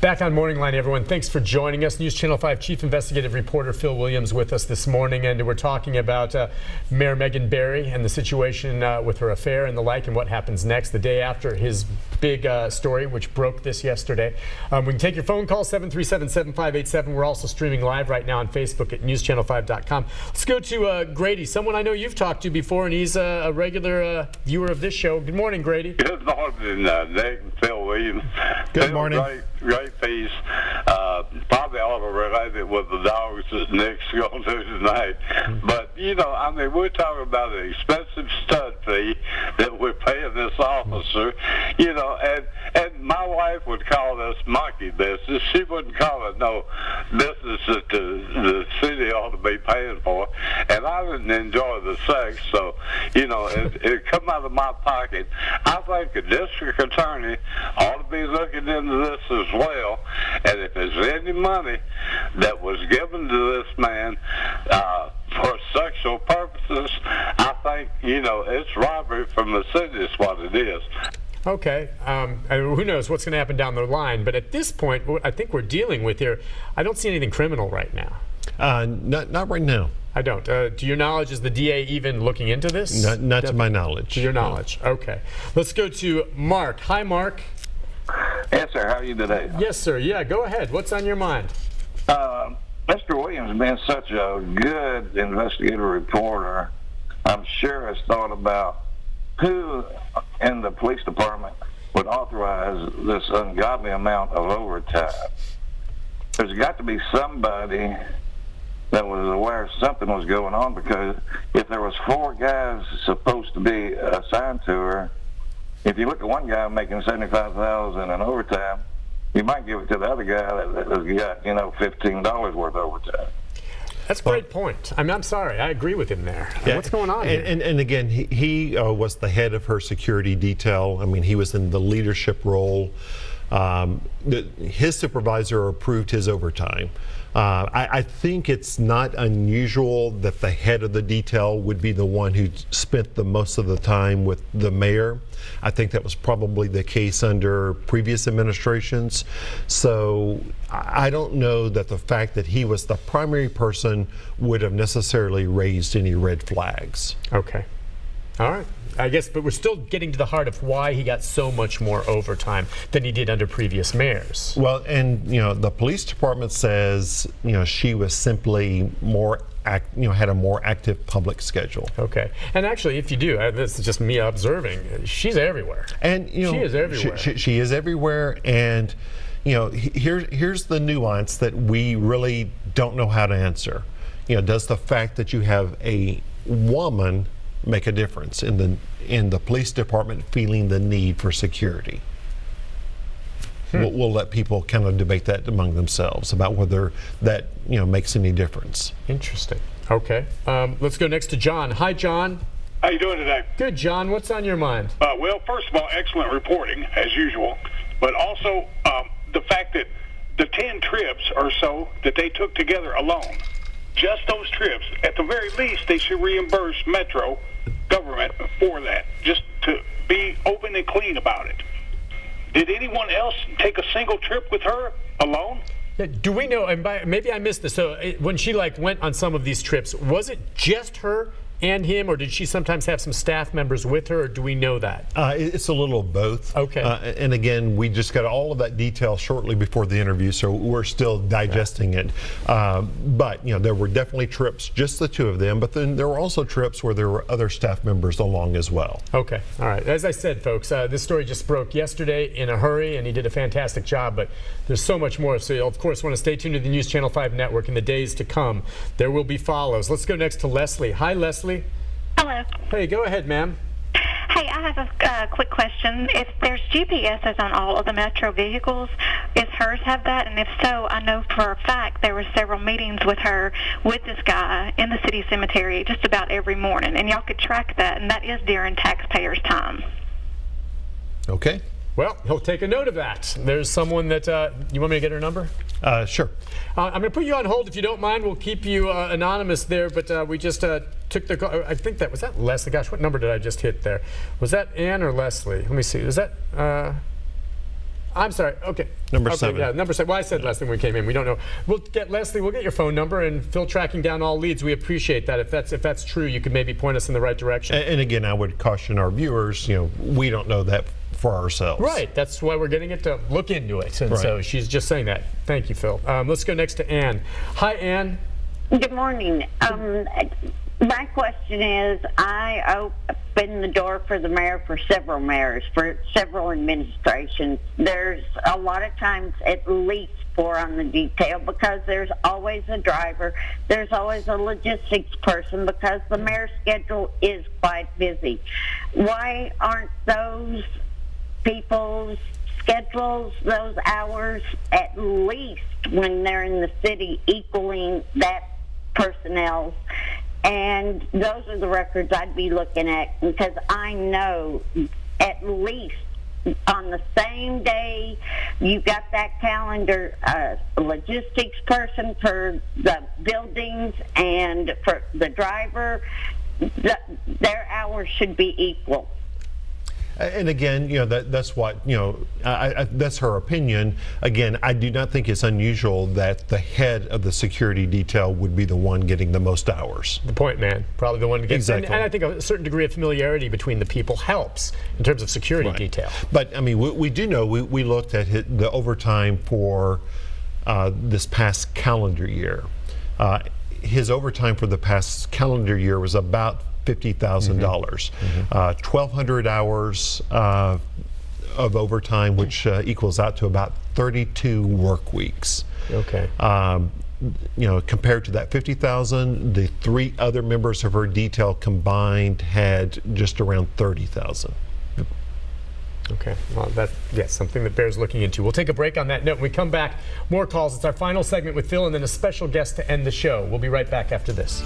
Back on Morning Line, everyone. Thanks for joining us. News Channel 5 Chief Investigative Reporter Phil Williams with us this morning, and we're talking about Mayor Megan Barry and the situation with her affair and the like, and what happens next the day after his big story, which broke this yesterday. We can take your phone call, 737-7587. We're also streaming live right now on Facebook at newschannel5.com. Let's go to Grady, someone I know you've talked to before, and he's a regular viewer of this show. Good morning, Grady. Good morning, Nick and Phil Williams. Good morning. Great piece. Probably ought to relate it with the dogs that Nick's going to do tonight. But, you know, I mean, we're talking about an expensive stud fee that we're paying this officer, you know, and my wife would call this monkey business. She wouldn't call it no business that the city ought to be paying for. And I didn't enjoy the sex, so, you know, it come out of my pocket. I think a district attorney ought to be looking into this as well, and if there's any money that was given to this man for sexual purposes, I think, you know, it's robbery from the city is what it is. Okay, who knows what's going to happen down the line, but at this point, what I think we're dealing with here, I don't see anything criminal right now. Not right now. I don't. To your knowledge, is the DA even looking into this? Not to my knowledge. To your knowledge. No. Okay. Let's go to Mark. Hi, Mark. Yes, sir. How are you today? Yes, sir. Yeah, go ahead. What's on your mind? Mr. Williams has been such a good investigative reporter. I'm sure has thought about who in the police department would authorize this ungodly amount of overtime. There's got to be somebody that was aware something was going on, because if there was 4 guys supposed to be assigned to her, if you look at one guy making $75,000 in overtime, you might give it to the other guy that has got, you know, $15 worth of overtime. That's a great point. I'm sorry. I agree with him there. Yeah. What's going on here? And again, he was the head of her security detail. I mean, he was in the leadership role. His supervisor approved his overtime. I think it's not unusual that the head of the detail would be the one who spent the most of the time with the mayor. I think that was probably the case under previous administrations. So I don't know that the fact that he was the primary person would have necessarily raised any red flags. Okay. All right. I guess, but we're still getting to the heart of why he got so much more overtime than he did under previous mayors. Well, and you know, the police department says, you know, she was simply more had a more active public schedule. Okay. And actually, if you do, this is just me observing, she's everywhere. And you know, she is everywhere. She is everywhere, and you know, here's the nuance that we really don't know how to answer. You know, does the fact that you have a woman make a difference in the police department feeling the need for security? We'll let people kind of debate that among themselves about whether that, you know, makes any difference. Interesting. Okay. Let's go next to John. Hi, John. How you doing today? Good, John. What's on your mind? Well, first of all, excellent reporting as usual, but also the fact that the 10 trips or so that they took together alone, just those trips, at the very least, they should reimburse Metro government for that, just to be open and clean about it. Did anyone else take a single trip with her alone? Do we know, and maybe I missed this, so when she went on some of these trips, was it just her and him, or did she sometimes have some staff members with her, or do we know that? It's a little of both. Okay. And again, we just got all of that detail shortly before the interview, so we're still digesting it. But you know, there were definitely trips, just the 2 of them, but then there were also trips where there were other staff members along as well. Okay. All right. As I said, folks, this story just broke yesterday in a hurry, and he did a fantastic job, but there's so much more. So you'll, of course, want to stay tuned to the News Channel 5 network in the days to come. There will be follows. Let's go next to Leslie. Hi, Leslie. Hello. Hey, go ahead, ma'am. Hey, I have a quick question. If there's GPSs on all of the Metro vehicles, does hers have that? And if so, I know for a fact there were several meetings with her, with this guy in the city cemetery just about every morning. And y'all could track that, and that is during taxpayers' time. Okay. Well, he'll take a note of that. There's someone that, you want me to get her number? Sure. I'm going to put you on hold if you don't mind. We'll keep you anonymous there, but we just took the call. I think was that Leslie? Gosh, what number did I just hit there? Was that Ann or Leslie? Let me see. Was that, I'm sorry. Okay. Number Okay, 7. Yeah, number 7. Well, I said last thing we came in. We don't know. We'll get Leslie. We'll get your phone number and Phil tracking down all leads. We appreciate that. If that's true, you could maybe point us in the right direction. And again, I would caution our viewers. We don't know that for ourselves. Right. That's why we're getting it to look into it. And so she's just saying that. Thank you, Phil. Let's go next to Ann. Hi, Ann. Good morning. My question is, I opened the door for the mayor for several mayors, for several administrations. There's a lot of times at least 4 on the detail because there's always a driver, there's always a logistics person because the mayor's schedule is quite busy. Why aren't those people's schedules, those hours, at least when they're in the city, equaling that personnel? And those are the records I'd be looking at because I know at least on the same day you got that calendar, logistics person for the buildings and for the driver, their hours should be equal. And again, that's what, that's her opinion. Again, I do not think it's unusual that the head of the security detail would be the one getting the most hours. The point man, probably the one to get. Exactly. And I think a certain degree of familiarity between the people helps in terms of security detail. But I mean, we do know, we looked at the overtime for this past calendar year. His overtime for the past calendar year was about $50,000. 1,200 hours of overtime, which equals out to about 32 work weeks. Okay. Compared to that 50,000, the 3 other members of her detail combined had just around 30,000. Okay, well, that's something that bears looking into. We'll take a break on that note. When we come back, more calls. It's our final segment with Phil and then a special guest to end the show. We'll be right back after this.